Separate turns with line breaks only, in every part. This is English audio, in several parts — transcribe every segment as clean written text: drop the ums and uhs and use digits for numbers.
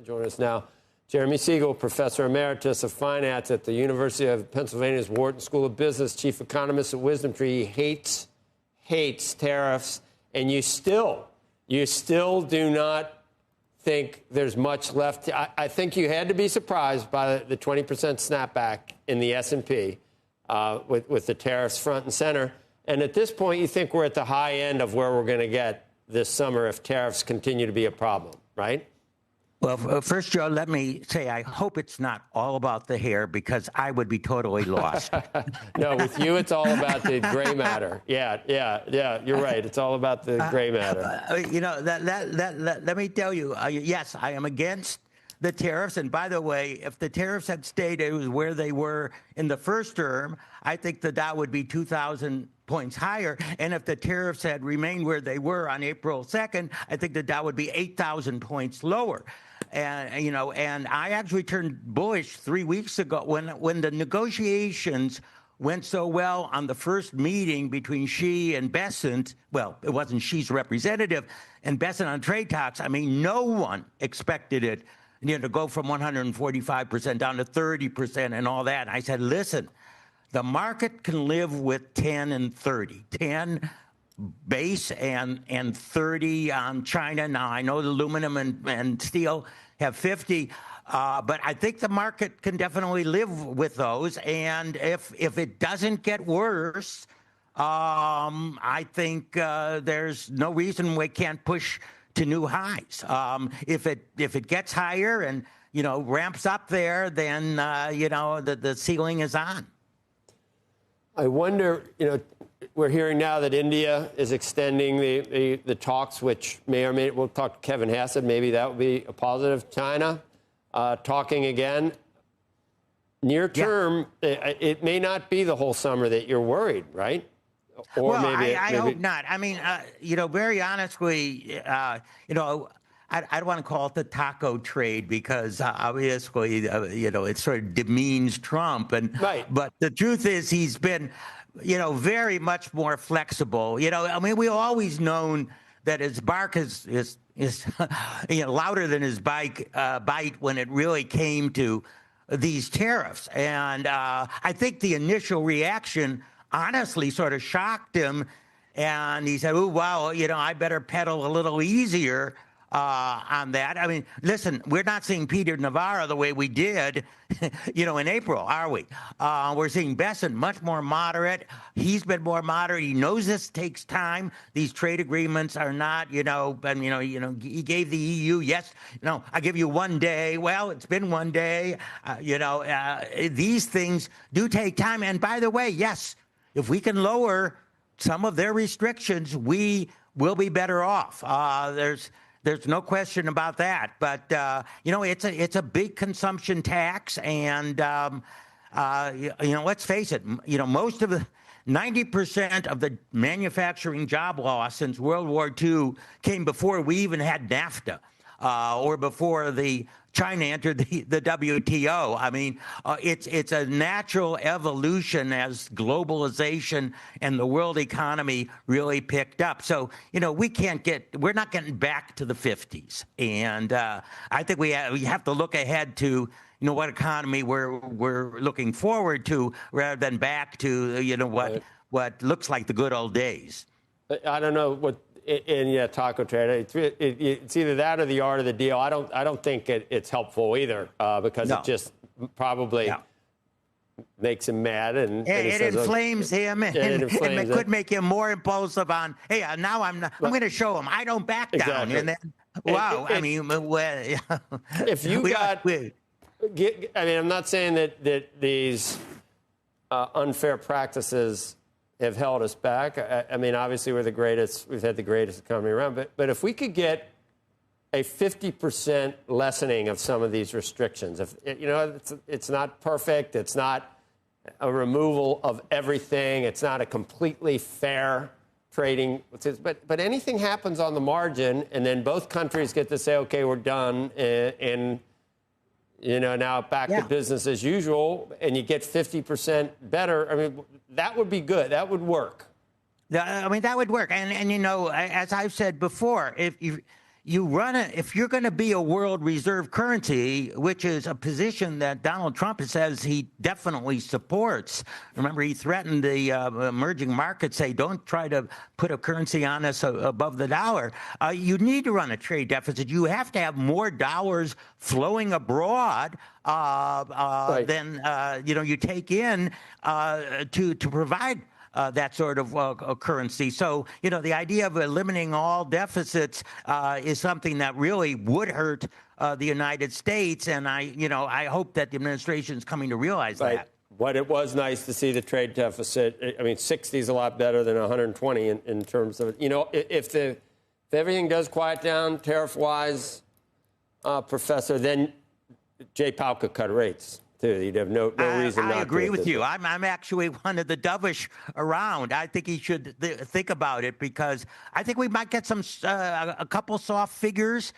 Join us now. Jeremy Siegel, professor emeritus of finance at the University of Pennsylvania's Wharton School of Business, chief economist at Wisdom Tree. He hates tariffs, and you still do not think there's much left. I think you had to be surprised by the 20% snapback in the S&P with the tariffs front and center. And at this point, you think we're at the high end of where we're going to get this summer if tariffs continue to be a problem, right?
Well, first, Joe, let me say I hope it's not all about the hair, because I would be totally lost.
No, with you, it's all about the gray matter. Yeah, you're right. It's all about the gray matter.
Let me tell you, yes, I am against the tariffs. And by the way, if the tariffs had stayed where they were in the first term, I think the Dow would be 2,000 points higher. And if the tariffs had remained where they were on April 2nd, I think the Dow would be 8,000 points lower. And I actually turned bullish 3 weeks ago when the negotiations went so well on the first meeting between Xi and Bessent. Well, it wasn't Xi's representative and Bessent on trade talks. I mean, no one expected it, to go from 145% down to 30% and all that. And I said, listen, the market can live with 10 and 30, 10 base and 30 on China. Now, I know the aluminum and steel have 50, but I think the market can definitely live with those. And if it doesn't get worse, I think there's no reason we can't push to new highs. If it gets higher and ramps up there, then the ceiling is on.
I wonder, we're hearing now that India is extending the talks, which may or may, we'll talk to Kevin Hassett, maybe that would be a positive. China talking again. Near term, it may not be the whole summer that you're worried, right? Or maybe
I hope not. I mean, very honestly, I don't want to call it the taco trade, because obviously, it sort of demeans Trump.
Right.
But the truth is he's been, very much more flexible. We've always known that his bark is louder than his bite when it really came to these tariffs. And I think the initial reaction honestly sort of shocked him. And he said, oh, wow, I better pedal a little easier on that. I mean, listen, we're not seeing Peter Navarro the way we did, in April, are we? We're seeing Bessent much more moderate. He's been more moderate. He knows this takes time. These trade agreements are not, he gave the EU, yes, I give you 1 day. Well, it's been 1 day. These things do take time. And by the way, yes, if we can lower some of their restrictions, we will be better off. There's no question about that. But, it's a big consumption tax. And, let's face it, most of the 90% of the manufacturing job loss since World War II came before we even had NAFTA or before China entered the WTO. I mean, it's a natural evolution as globalization and the world economy really picked up. So, we're not getting back to the 50s. And I think we have to look ahead to, what economy we're looking forward to rather than back to, what looks like the good old days.
I don't know what. Taco trade. It's either that or the art of the deal. I don't think it's helpful either, because it just probably makes him mad, and
it inflames him, and it could make him more impulsive on. Hey, now I'm going to show him I don't back down,
exactly.
And then wow,
if you got, I'm not saying that these unfair practices have held us back. I mean, obviously, we're the greatest. We've had the greatest economy around. But if we could get a 50% lessening of some of these restrictions, it's not perfect. It's not a removal of everything. It's not a completely fair trading. But anything happens on the margin, and then both countries get to say, okay, we're done, and now back to business as usual, and you get 50% better. I mean, that would be good. That would work.
I mean, that would work. And as I've said before, if you run it if you're going to be a world reserve currency, which is a position that Donald Trump says he definitely supports. Remember, he threatened the emerging markets, say, don't try to put a currency on us above the dollar. You need to run a trade deficit. You have to have more dollars flowing abroad than you take in to provide that sort of currency. So, the idea of eliminating all deficits is something that really would hurt the United States. And I hope that the administration is coming to realize that.
But it was nice to see the trade deficit. I mean, 60 is a lot better than 120 in terms of, if everything does quiet down tariff-wise, Professor, then Jay Powell could cut rates. You'd have no reason not to.
I agree with you. I'm actually one of the dovish around. I think he should think about it, because I think we might get a couple soft figures,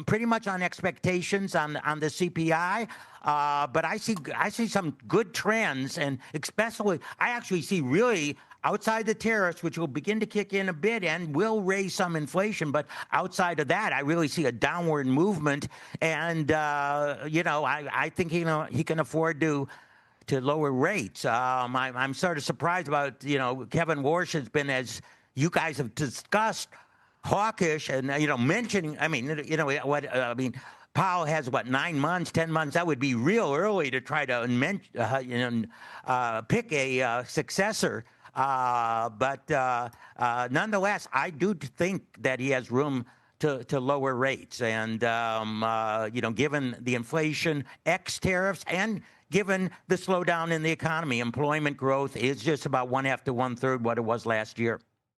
pretty much on expectations on the CPI. But I see some good trends, and especially I actually see really outside the tariffs, which will begin to kick in a bit and will raise some inflation. But outside of that, I really see a downward movement. And, I think, he can afford to lower rates. I'm sort of surprised about, Kevin Warsh has been, as you guys have discussed, hawkish and, mentioning, Powell has, 9 months, 10 months? That would be real early to try to pick a successor. But nonetheless, I do think that he has room to lower rates. And, given the inflation, ex-tariffs, and given the slowdown in the economy, employment growth is just about 1/2 to 1/3 what it was last year.